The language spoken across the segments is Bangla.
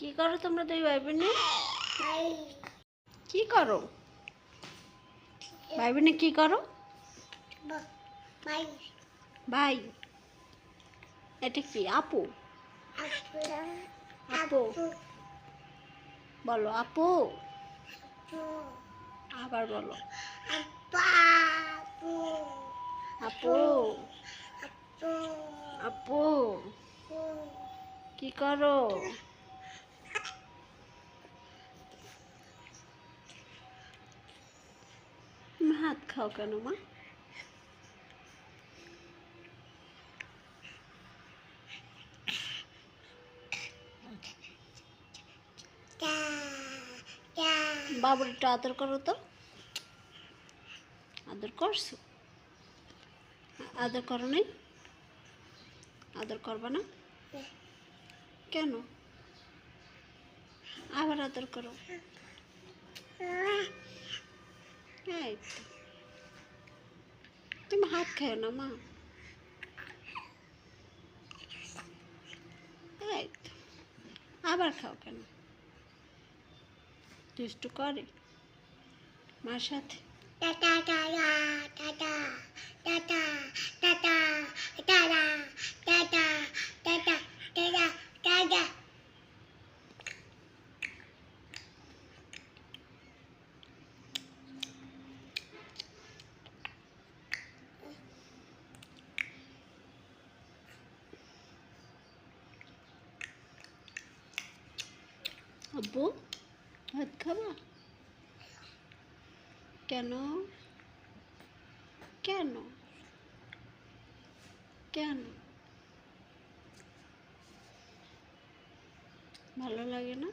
কি করো তোমরা দুই ভাই বোনে? কি করো ভাই বোনে? কি করো? ভাই, এটা কি? আপু? আপু বলো, আপু। আবার বলো, আপু। আপু কি করো? তুমি হাত খাও কেন মা? বাবুর একটু আদর করো তো। আদর করছো? আদর করো নাই? আদর করবা না কেন? আবার আদর করো। এই তো। তুমি হাত খাও না মা। এই তো। আবার খাও কেন? দুষ্টু করে মার সাথে। আব্বু ভাত খাবা? কেন? কেন? কেন ভালো লাগে না?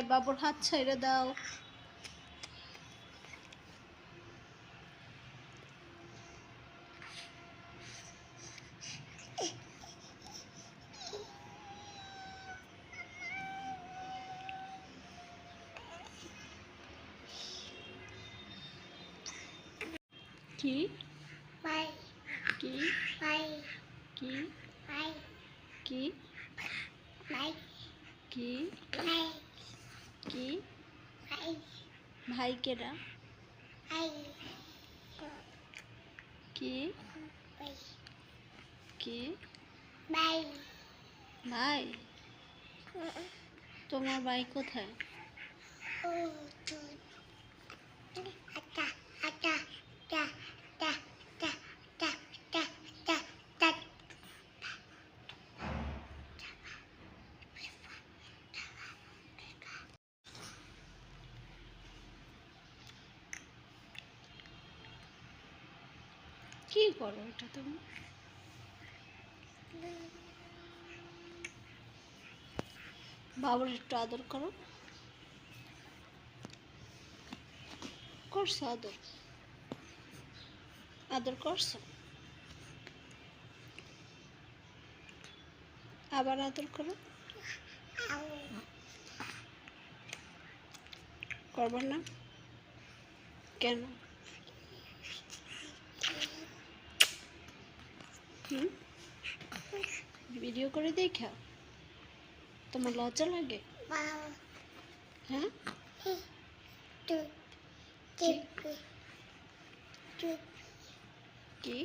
বাবুর হাত ছেড়ে দাও। কি কি কি কি কি কি? ভাই কেডা? কি কি? ভাই? তোমার ভাই কোথায়? কি করো এটা তুমি? বাবুর একটু আদর করো। করছো আদর? আদর করছো? আবার আদর করো। করবো না কেন? ভিডিও করে দেখা তোমার লজ্জা লাগে? হ্যাঁ, কি?